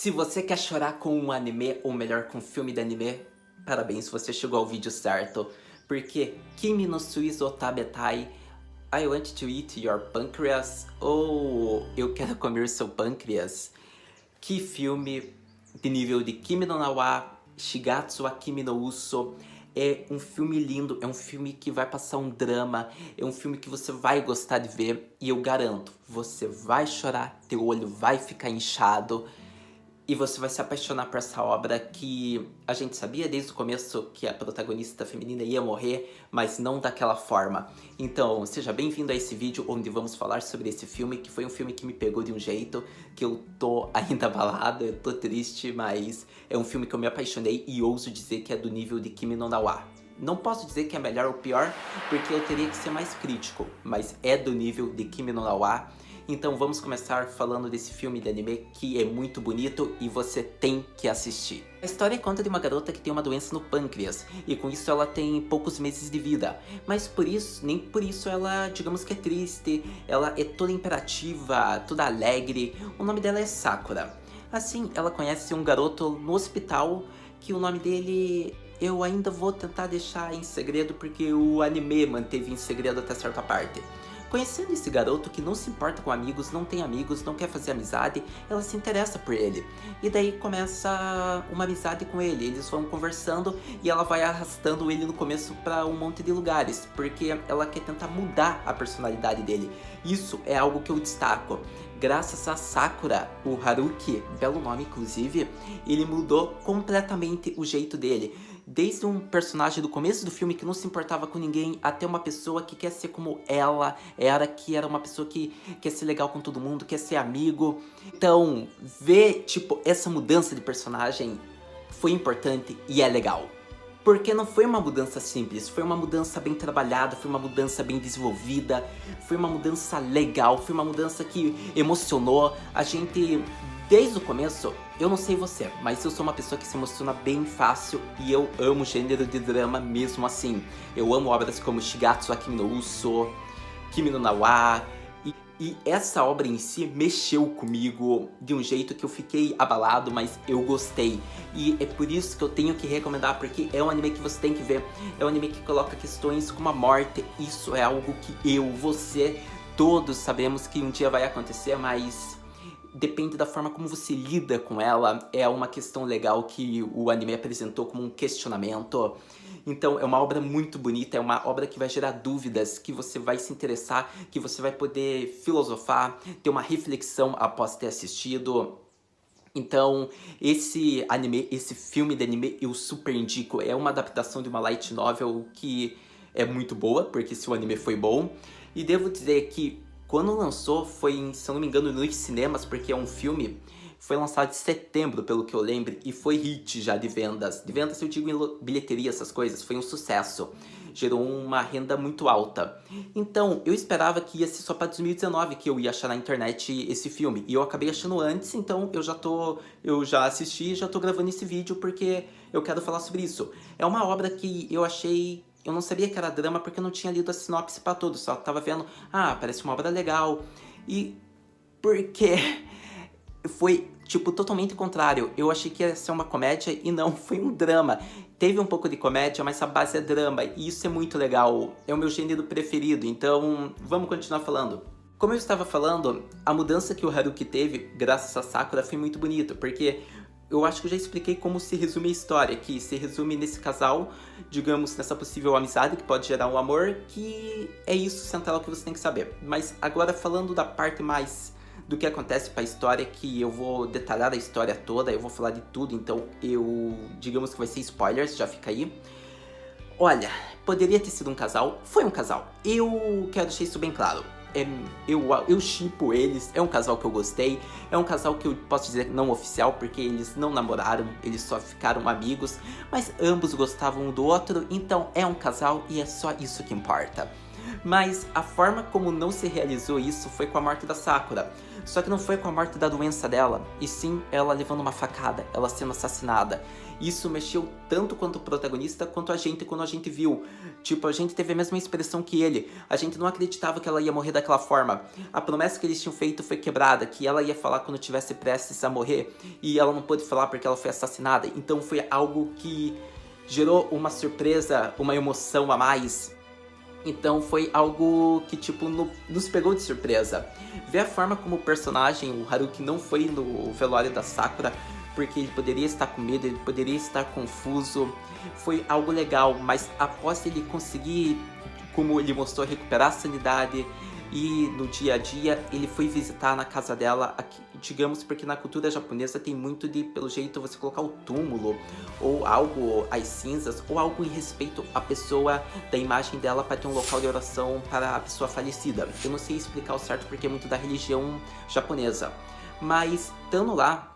Se você quer chorar com um anime, ou melhor, com um filme de anime, parabéns, você chegou ao vídeo certo. Porque Kimi no Suizo Tabetai, I Want to Eat Your Pancreas, ou Eu Quero Comer Seu Pâncreas. Que filme de nível de Kimi no Na wa Shigatsu wa Kimi no Uso. É um filme lindo, é um filme que vai passar um drama, é um filme que você vai gostar de ver. E eu garanto, você vai chorar, teu olho vai ficar inchado. E você vai se apaixonar por essa obra que a gente sabia desde o começo que a protagonista feminina ia morrer, mas não daquela forma. Então, seja bem-vindo a esse vídeo onde vamos falar sobre esse filme, que foi um filme que me pegou de um jeito que eu tô ainda abalado, eu tô triste, mas é um filme que eu me apaixonei e ouso dizer que é do nível de Kimi no Na wa. Não posso dizer que é melhor ou pior, porque eu teria que ser mais crítico, mas é do nível de Kimi no Na wa. Então vamos começar falando desse filme de anime que é muito bonito e você tem que assistir. A história conta de uma garota que tem uma doença no pâncreas e com isso ela tem poucos meses de vida. Mas por isso, nem por isso ela, digamos que é triste, ela é toda imperativa, toda alegre. O nome dela é Sakura. Assim, ela conhece um garoto no hospital que o nome dele eu ainda vou tentar deixar em segredo porque o anime manteve em segredo até certa parte. Conhecendo esse garoto que não se importa com amigos, não tem amigos, não quer fazer amizade, ela se interessa por ele. E daí começa uma amizade com ele, eles vão conversando e ela vai arrastando ele no começo para um monte de lugares, porque ela quer tentar mudar a personalidade dele. Isso é algo que eu destaco. Graças a Sakura, o Haruki, belo nome inclusive, ele mudou completamente o jeito dele. Desde um personagem do começo do filme que não se importava com ninguém, até uma pessoa que quer ser como ela era, que era uma pessoa que quer ser legal com todo mundo, quer ser amigo. Então, ver, tipo, essa mudança de personagem foi importante e é legal. Porque não foi uma mudança simples, foi uma mudança bem trabalhada, foi uma mudança bem desenvolvida, foi uma mudança legal, foi uma mudança que emocionou a gente desde o começo. Eu não sei você, mas eu sou uma pessoa que se emociona bem fácil e eu amo gênero de drama mesmo assim. Eu amo obras como Shigatsu wa Kimi no Uso, Kimi no Na wa. E essa obra em si mexeu comigo de um jeito que eu fiquei abalado, mas eu gostei. E é por isso que eu tenho que recomendar, porque é um anime que você tem que ver. É um anime que coloca questões como a morte. Isso é algo que eu, você, todos sabemos que um dia vai acontecer, mas depende da forma como você lida com ela. É uma questão legal que o anime apresentou como um questionamento. Então é uma obra muito bonita, é uma obra que vai gerar dúvidas, que você vai se interessar, que você vai poder filosofar, ter uma reflexão após ter assistido. Então, esse anime, esse filme de anime eu super indico. É uma adaptação de uma light novel que é muito boa, porque se o anime foi bom. E devo dizer que quando lançou foi, se eu não me engano, nos cinemas, porque é um filme, foi lançado em setembro, pelo que eu lembro, e foi hit já de vendas. De vendas eu digo em bilheteria, essas coisas, foi um sucesso. Gerou uma renda muito alta. Então, eu esperava que ia ser só para 2019 que eu ia achar na internet esse filme. E eu acabei achando antes, então eu já assisti e já tô gravando esse vídeo porque eu quero falar sobre isso. É uma obra que eu achei... Eu não sabia que era drama porque eu não tinha lido a sinopse pra todos, só tava vendo, parece uma obra legal. E porque foi, tipo, totalmente contrário. Eu achei que ia ser uma comédia e não, foi um drama. Teve um pouco de comédia, mas a base é drama e isso é muito legal. É o meu gênero preferido, então vamos continuar falando. Como eu estava falando, a mudança que o Haruki teve, graças a Sakura, foi muito bonito, porque eu acho que eu já expliquei como se resume a história, que se resume nesse casal, digamos, nessa possível amizade que pode gerar um amor, que é isso central que você tem que saber. Mas agora falando da parte mais do que acontece pra história, que eu vou detalhar a história toda, eu vou falar de tudo, então digamos que vai ser spoilers, já fica aí. Olha, poderia ter sido um casal, foi um casal, eu quero deixar isso bem claro. Eu shippo eles, é um casal que eu gostei, é um casal que eu posso dizer não oficial, porque eles não namoraram, eles só ficaram amigos, mas ambos gostavam um do outro, então é um casal e é só isso que importa. Mas a forma como não se realizou isso foi com a morte da Sakura. Só que não foi com a morte da doença dela, e sim ela levando uma facada, ela sendo assassinada. Isso mexeu tanto quanto o protagonista, quanto a gente quando a gente viu. Tipo, a gente teve a mesma expressão que ele. A gente não acreditava que ela ia morrer daquela forma. A promessa que eles tinham feito foi quebrada, que ela ia falar quando tivesse prestes a morrer, e ela não pôde falar porque ela foi assassinada. Então foi algo que gerou uma surpresa, uma emoção a mais. Então foi algo que, tipo, nos pegou de surpresa. Ver a forma como o personagem, o Haruki, não foi no velório da Sakura, porque ele poderia estar com medo, ele poderia estar confuso, foi algo legal. Mas após ele conseguir, como ele mostrou, recuperar a sanidade, e no dia a dia ele foi visitar na casa dela, aqui, digamos, porque na cultura japonesa tem muito de, pelo jeito, você colocar o túmulo ou algo, as cinzas, ou algo em respeito à pessoa, da imagem dela, para ter um local de oração para a pessoa falecida. Eu não sei explicar o certo porque é muito da religião japonesa, mas estando lá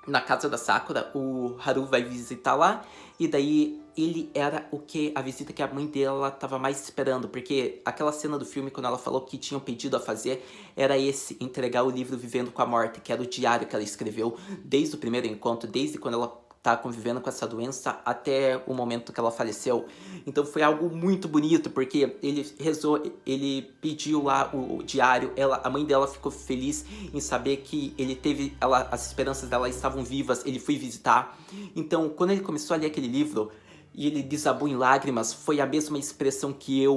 na casa da Sakura, o Haru vai visitar lá, e daí ele era o que a visita que a mãe dela estava mais esperando, porque aquela cena do filme, quando ela falou que tinham pedido a fazer, era esse, entregar o livro Vivendo com a Morte, que era o diário que ela escreveu desde o primeiro encontro, desde quando ela tá convivendo com essa doença até o momento que ela faleceu. Então foi algo muito bonito, porque ele rezou, ele pediu lá o diário, a mãe dela ficou feliz em saber que ele teve, as esperanças dela estavam vivas, ele foi visitar. Então quando ele começou a ler aquele livro e ele desabou em lágrimas, foi a mesma expressão que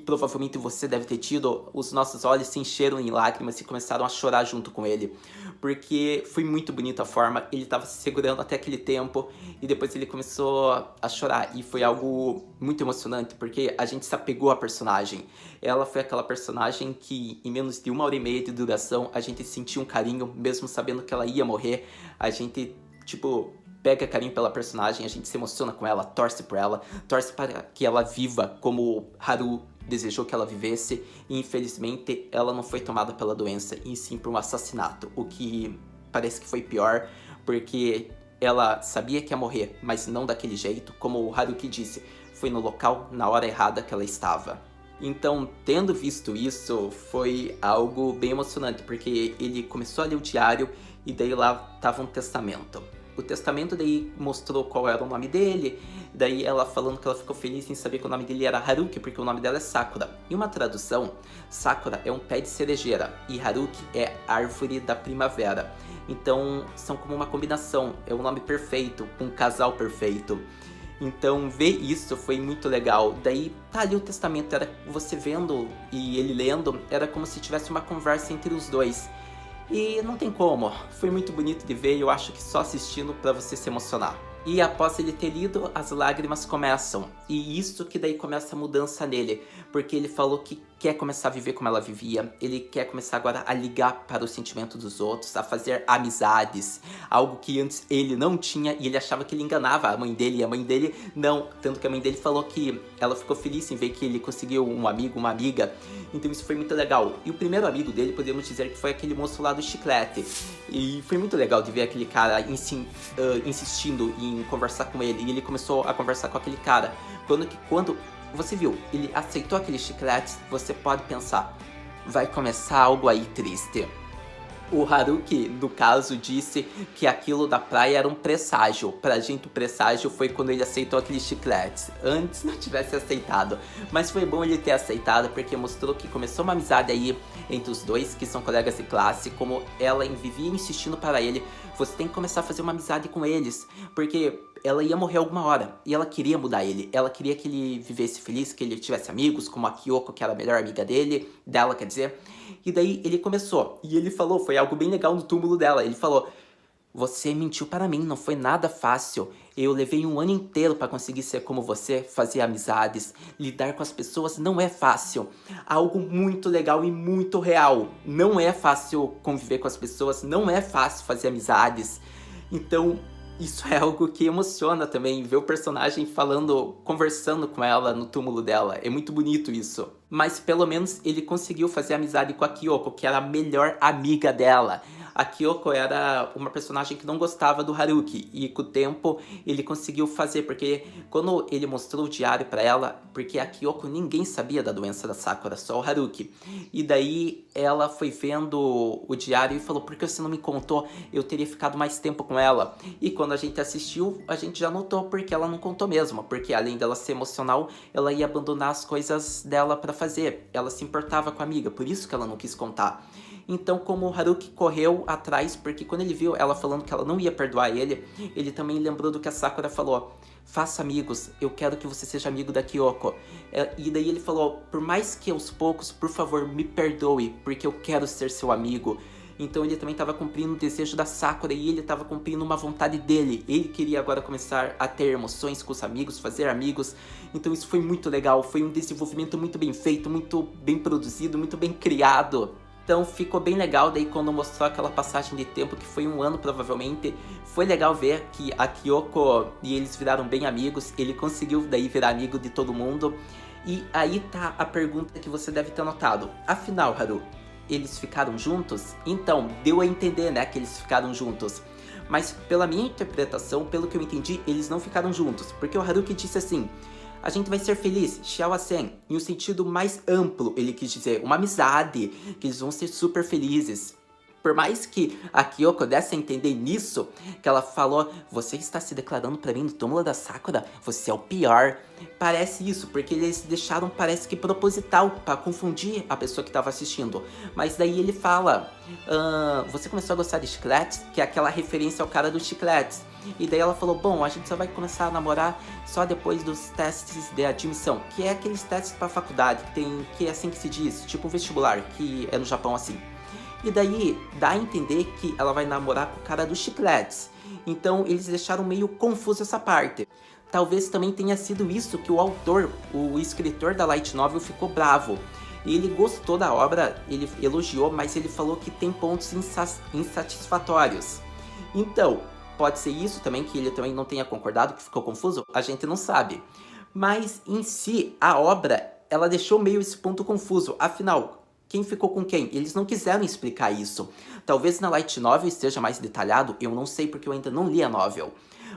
provavelmente você deve ter tido. Os nossos olhos se encheram em lágrimas e começaram a chorar junto com ele, porque foi muito bonita a forma, ele estava se segurando até aquele tempo, e depois ele começou a chorar, e foi algo muito emocionante, porque a gente se apegou à personagem. Ela foi aquela personagem que em menos de 1h30 de duração, a gente sentiu um carinho, mesmo sabendo que ela ia morrer. A gente, tipo, pega carinho pela personagem, a gente se emociona com ela, torce por ela, torce para que ela viva como Haru desejou que ela vivesse, e infelizmente ela não foi tomada pela doença, e sim por um assassinato, o que parece que foi pior, porque ela sabia que ia morrer, mas não daquele jeito, como o Haruki disse, foi no local, na hora errada que ela estava. Então, tendo visto isso, foi algo bem emocionante, porque ele começou a ler o diário, e daí lá estava um testamento. O testamento daí mostrou qual era o nome dele, daí ela falando que ela ficou feliz em saber que o nome dele era Haruki, porque o nome dela é Sakura. Em uma tradução, Sakura é um pé de cerejeira e Haruki é árvore da primavera. Então são como uma combinação, é um nome perfeito, um casal perfeito. Então ver isso foi muito legal. Daí tá ali o testamento, era você vendo e ele lendo, era como se tivesse uma conversa entre os dois. E não tem como, foi muito bonito de ver, e eu acho que só assistindo pra você se emocionar. E após ele ter lido, as lágrimas começam, e isso que daí começa a mudança nele, porque ele falou que quer começar a viver como ela vivia, ele quer começar agora a ligar para o sentimento dos outros, a fazer amizades, algo que antes ele não tinha, e ele achava que ele enganava a mãe dele, e a mãe dele não, tanto que a mãe dele falou que ela ficou feliz em ver que ele conseguiu um amigo, uma amiga. Então isso foi muito legal. E o primeiro amigo dele, podemos dizer que foi aquele moço lá do chiclete, e foi muito legal de ver aquele cara insistindo em conversar com ele, e ele começou a conversar com aquele cara. Quando você viu, ele aceitou aquele chiclete, você pode pensar, vai começar algo aí triste. O Haruki, no caso, disse que aquilo da praia era um presságio. Pra gente, o presságio foi quando ele aceitou aquele chiclete. Antes não tivesse aceitado. Mas foi bom ele ter aceitado, porque mostrou que começou uma amizade aí entre os dois, que são colegas de classe. Como ela vivia insistindo para ele, você tem que começar a fazer uma amizade com eles, porque ela ia morrer alguma hora, e ela queria mudar ele. Ela queria que ele vivesse feliz, que ele tivesse amigos, como a Kyoko, que era a melhor amiga dela, quer dizer. E daí ele começou, e ele falou, foi algo bem legal no túmulo dela, ele falou: você mentiu para mim, não foi nada fácil. Eu levei 1 ano inteiro para conseguir ser como você, fazer amizades, lidar com as pessoas não é fácil. Algo muito legal e muito real. Não é fácil conviver com as pessoas, não é fácil fazer amizades. Então, isso é algo que emociona também, ver o personagem falando, conversando com ela no túmulo dela. É muito bonito isso. mas pelo menos ele conseguiu fazer amizade com a Kyoko, que era a melhor amiga dela. A Kyoko era uma personagem que não gostava do Haruki, e com o tempo ele conseguiu fazer, porque quando ele mostrou o diário pra ela, porque a Kyoko ninguém sabia da doença da Sakura, só o Haruki. E daí ela foi vendo o diário e falou, por que você não me contou? Eu teria ficado mais tempo com ela. E quando a gente assistiu, a gente já notou porque ela não contou mesmo, porque além dela ser emocional, ela ia abandonar as coisas dela pra fazer. Ela se importava com a amiga, por isso que ela não quis contar. Então, como o Haruki correu atrás, porque quando ele viu ela falando que ela não ia perdoar ele também lembrou do que a Sakura falou. Faça amigos, eu quero que você seja amigo da Kyoko. E daí ele falou, por mais que aos poucos, por favor, me perdoe, porque eu quero ser seu amigo. Então ele também estava cumprindo o desejo da Sakura e ele estava cumprindo uma vontade dele. Ele queria agora começar a ter emoções com os amigos, fazer amigos. Então isso foi muito legal, foi um desenvolvimento muito bem feito, muito bem produzido, muito bem criado. Então ficou bem legal, daí quando mostrou aquela passagem de tempo, que foi 1 ano provavelmente, foi legal ver que a Kyoko e eles viraram bem amigos, ele conseguiu daí virar amigo de todo mundo. E aí tá a pergunta que você deve ter notado, afinal, Haru, eles ficaram juntos? Então, deu a entender, né, que eles ficaram juntos. Mas pela minha interpretação, pelo que eu entendi, eles não ficaram juntos, porque o Haruki disse assim, a gente vai ser feliz, Xiaoasen, em um sentido mais amplo, ele quis dizer, uma amizade, que eles vão ser super felizes. Por mais que a Kyoko desse a entender nisso, que ela falou, você está se declarando pra mim no túmulo da Sakura? Você é o pior. Parece isso, porque eles deixaram, parece que proposital, pra confundir a pessoa que estava assistindo. Mas daí ele fala, você começou a gostar de chicletes? Que é aquela referência ao cara dos chicletes. E daí ela falou, bom, a gente só vai começar a namorar só depois dos testes de admissão, que é aqueles testes pra faculdade, que é assim que se diz, tipo um vestibular, que é no Japão assim. E daí dá a entender que ela vai namorar com o cara dos chicletes. Então eles deixaram meio confuso essa parte. Talvez também tenha sido isso que o autor, o escritor da Light Novel ficou bravo. Ele gostou da obra, ele elogiou, mas ele falou que tem pontos insatisfatórios. Então, pode ser isso também, que ele também não tenha concordado, que ficou confuso? A gente não sabe. Mas em si, a obra, ela deixou meio esse ponto confuso. Afinal, quem ficou com quem? Eles não quiseram explicar isso. Talvez na Light Novel esteja mais detalhado, eu não sei porque eu ainda não li a novel.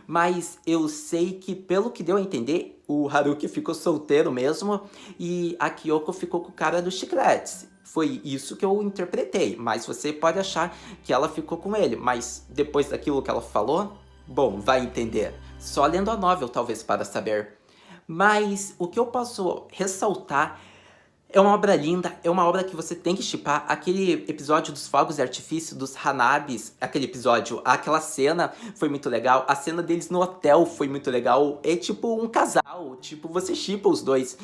Mas eu sei que, pelo que deu a entender, o Haruki ficou solteiro mesmo e a Kyoko ficou com o cara dos chicletes. Foi isso que eu interpretei, mas você pode achar que ela ficou com ele. Mas depois daquilo que ela falou, bom, vai entender. Só lendo a novel talvez para saber. Mas o que eu posso ressaltar é uma obra linda, é uma obra que você tem que shippar. Aquele episódio dos fogos de artifício, dos Hanabis, aquela cena foi muito legal. A cena deles no hotel foi muito legal. É tipo um casal, tipo você shippa os dois.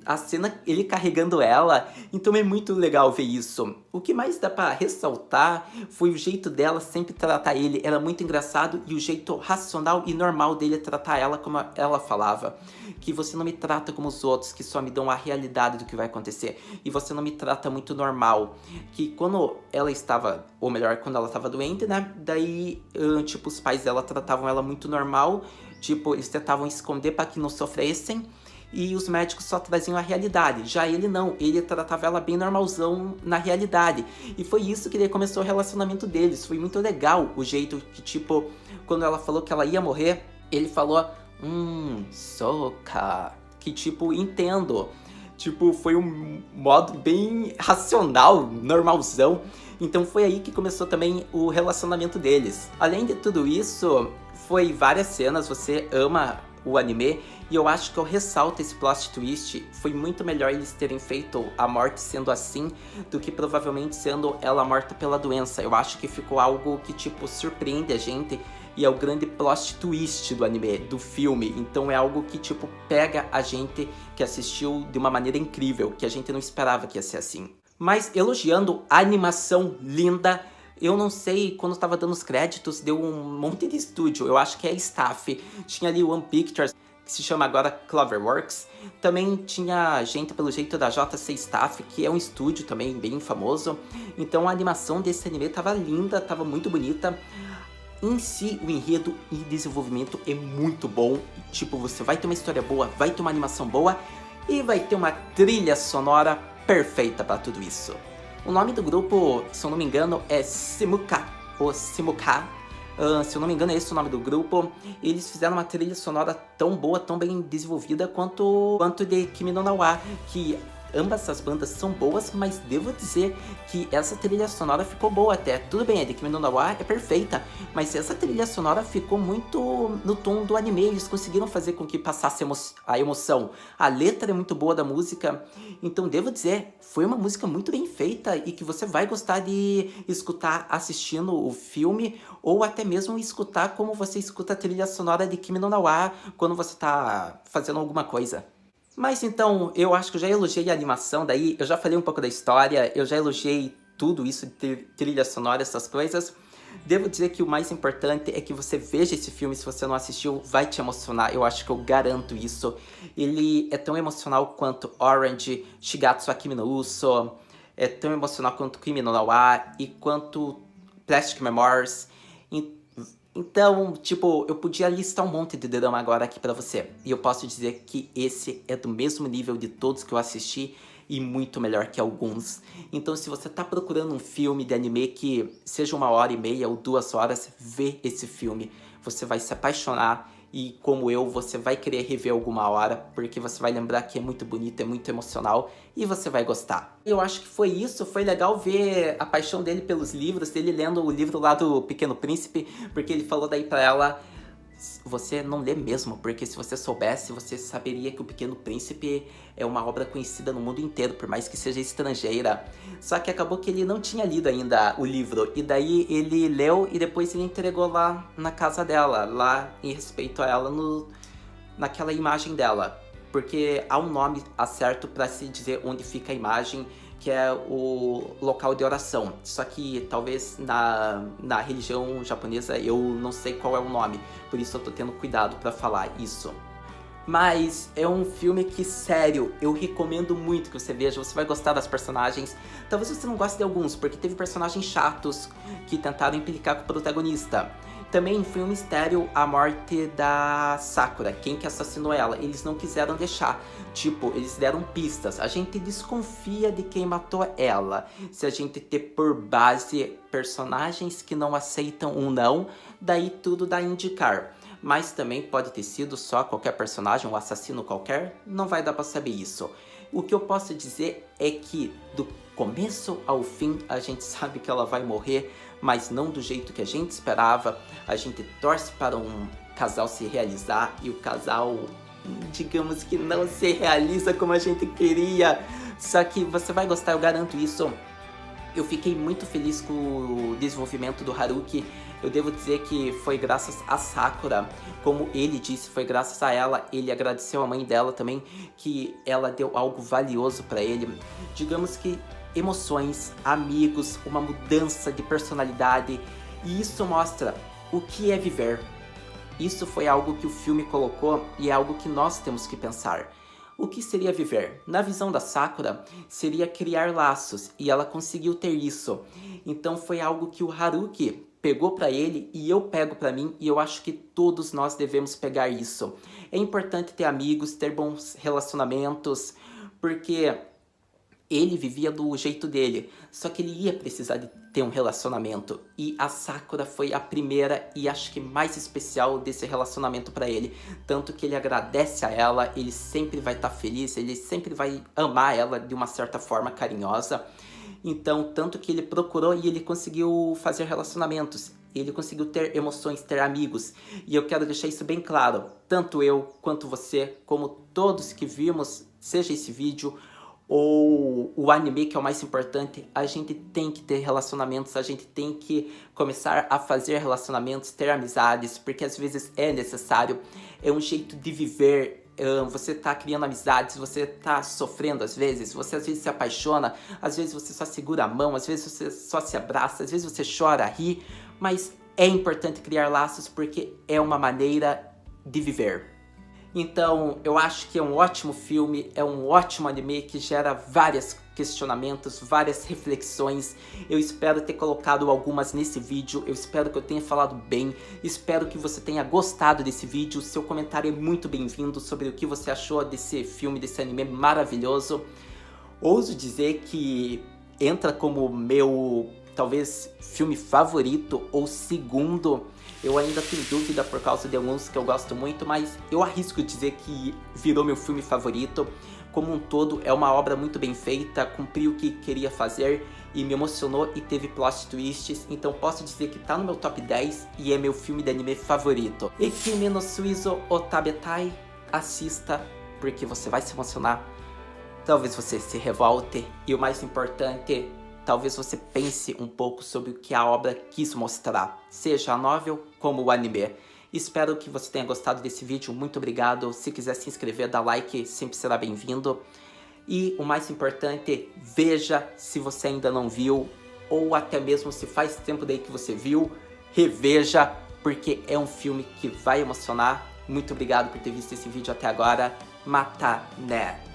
A cena, ele carregando ela, então é muito legal ver isso. O que mais dá pra ressaltar foi o jeito dela sempre tratar ele, era muito engraçado, e o jeito racional e normal dele tratar ela como ela falava. Que você não me trata como os outros, que só me dão a realidade do que vai acontecer, e você não me trata muito normal. Que quando ela estava, ou melhor, quando ela estava doente, né, daí, tipo, os pais dela tratavam ela muito normal, tipo, eles tentavam esconder para que não sofressem, e os médicos só traziam a realidade. Já ele não, ele tratava ela bem normalzão na realidade. E foi isso que daí começou o relacionamento deles. Foi muito legal o jeito que, tipo, quando ela falou que ela ia morrer, ele falou, soca, que tipo, entendo. Tipo, foi um modo bem racional, normalzão. Então foi aí que começou também o relacionamento deles. Além de tudo isso, foi várias cenas, você ama o anime, e eu acho que eu ressalto esse plot twist. Foi muito melhor eles terem feito a morte sendo assim, do que provavelmente sendo ela morta pela doença. Eu acho que ficou algo que, tipo, surpreende a gente, e é o grande plot twist do anime, do filme. Então é algo que, tipo, pega a gente que assistiu de uma maneira incrível, que a gente não esperava que ia ser assim. Mas elogiando a animação linda, eu não sei, quando tava dando os créditos, deu um monte de estúdio, eu acho que é staff. Tinha ali One Pictures, que se chama agora Cloverworks. Também tinha gente pelo jeito da JC Staff, que é um estúdio também bem famoso. Então a animação desse anime tava linda, tava muito bonita. Em si, o enredo e desenvolvimento é muito bom. Tipo, você vai ter uma história boa, vai ter uma animação boa, e vai ter uma trilha sonora perfeita para tudo isso. O nome do grupo, se eu não me engano, é Simuka, ou Simuka. Se eu não me engano é esse o nome do grupo. Eles fizeram uma trilha sonora tão boa, tão bem desenvolvida quanto de Kimi no Na wa, que ambas essas bandas são boas, mas devo dizer que essa trilha sonora ficou boa até. Tudo bem, a de Kimi no Na wa é perfeita, mas essa trilha sonora ficou muito no tom do anime. Eles conseguiram fazer com que passasse a emoção. A letra é muito boa da música, então devo dizer, foi uma música muito bem feita e que você vai gostar de escutar assistindo o filme, ou até mesmo escutar como você escuta a trilha sonora de Kimi no Na wa quando você tá fazendo alguma coisa. Mas então, eu acho que eu já elogiei a animação, daí eu já falei um pouco da história, eu já elogiei tudo isso de trilha sonora, essas coisas. Devo dizer que o mais importante é que você veja esse filme, se você não assistiu, vai te emocionar, eu acho que eu garanto isso. Ele é tão emocional quanto Orange, Shigatsu wa Kimi no Uso, é tão emocional quanto Kimi no Na wa e quanto Plastic Memories. Então, tipo, eu podia listar um monte de drama agora aqui pra você. E eu posso dizer que esse é do mesmo nível de todos que eu assisti e muito melhor que alguns. Então, se você tá procurando um filme de anime que seja 1h30 ou 2 horas, vê esse filme. Você vai se apaixonar e, como eu, você vai querer rever alguma hora, porque você vai lembrar que é muito bonito, é muito emocional e você vai gostar. Eu acho que foi isso, foi legal ver a paixão dele pelos livros, dele lendo o livro lá do Pequeno Príncipe, porque ele falou daí pra ela: você não lê mesmo, porque se você soubesse, você saberia que o Pequeno Príncipe é uma obra conhecida no mundo inteiro, por mais que seja estrangeira. Só que acabou que ele não tinha lido ainda o livro, e daí ele leu e depois ele entregou lá na casa dela, lá em respeito a ela, naquela imagem dela. Porque há um nome certo para se dizer onde fica a imagem, que é o local de oração. Só que talvez na religião japonesa eu não sei qual é o nome, por isso eu tô tendo cuidado para falar isso. Mas é um filme que, sério, eu recomendo muito que você veja, você vai gostar das personagens. Talvez você não goste de alguns, porque teve personagens chatos que tentaram implicar com o protagonista. Também foi um mistério a morte da Sakura, quem que assassinou ela. Eles não quiseram deixar, tipo, eles deram pistas. A gente desconfia de quem matou ela. Se a gente ter por base personagens que não aceitam um não, daí tudo dá a indicar. Mas também pode ter sido só qualquer personagem, um assassino qualquer, não vai dar pra saber isso. O que eu posso dizer é que do começo ao fim a gente sabe que ela vai morrer, mas não do jeito que a gente esperava. A gente torce para um casal se realizar e o casal, digamos que não se realiza como a gente queria. Só que você vai gostar, eu garanto isso. Eu fiquei muito feliz com o desenvolvimento do Haruki. Eu devo dizer que foi graças a Sakura, como ele disse, foi graças a ela. Ele agradeceu a mãe dela também, que ela deu algo valioso para ele. Digamos que emoções, amigos, uma mudança de personalidade. E isso mostra o que é viver. Isso foi algo que o filme colocou e é algo que nós temos que pensar. O que seria viver? Na visão da Sakura, seria criar laços, e ela conseguiu ter isso. Então foi algo que o Haruki pegou pra ele e eu pego pra mim, e eu acho que todos nós devemos pegar isso. É importante ter amigos, ter bons relacionamentos, porque ele vivia do jeito dele, só que ele ia precisar de ter um relacionamento. E a Sakura foi a primeira e acho que mais especial desse relacionamento pra ele. Tanto que ele agradece a ela, ele sempre vai estar feliz, ele sempre vai amar ela de uma certa forma carinhosa. Então, tanto que ele procurou e ele conseguiu fazer relacionamentos. Ele conseguiu ter emoções, ter amigos. E eu quero deixar isso bem claro. Tanto eu, quanto você, como todos que vimos, seja esse vídeo ou o anime, que é o mais importante, a gente tem que ter relacionamentos, a gente tem que começar a fazer relacionamentos, ter amizades, porque às vezes é necessário, é um jeito de viver. Você tá criando amizades, você tá sofrendo às vezes, você às vezes se apaixona, às vezes você só segura a mão, às vezes você só se abraça, às vezes você chora, ri, mas é importante criar laços porque é uma maneira de viver. Então, eu acho que é um ótimo filme, é um ótimo anime que gera várias questionamentos, várias reflexões. Eu espero ter colocado algumas nesse vídeo, eu espero que eu tenha falado bem, espero que você tenha gostado desse vídeo. Seu comentário é muito bem-vindo sobre o que você achou desse filme, desse anime maravilhoso. Ouso dizer que entra como meu, talvez, filme favorito ou segundo. Eu ainda tenho dúvida por causa de alguns que eu gosto muito, mas eu arrisco dizer que virou meu filme favorito. Como um todo, é uma obra muito bem feita, cumpriu o que queria fazer e me emocionou e teve plot twists, então posso dizer que tá no meu top 10 e é meu filme de anime favorito. E Kimi no Suizo Otabetai, assista, porque você vai se emocionar, talvez você se revolte e o mais importante, talvez você pense um pouco sobre o que a obra quis mostrar, seja a novel como o anime. Espero que você tenha gostado desse vídeo, muito obrigado. Se quiser se inscrever, dá like, sempre será bem-vindo. E o mais importante, veja se você ainda não viu, ou até mesmo se faz tempo daí que você viu, reveja, porque é um filme que vai emocionar. Muito obrigado por ter visto esse vídeo até agora. Mata, né?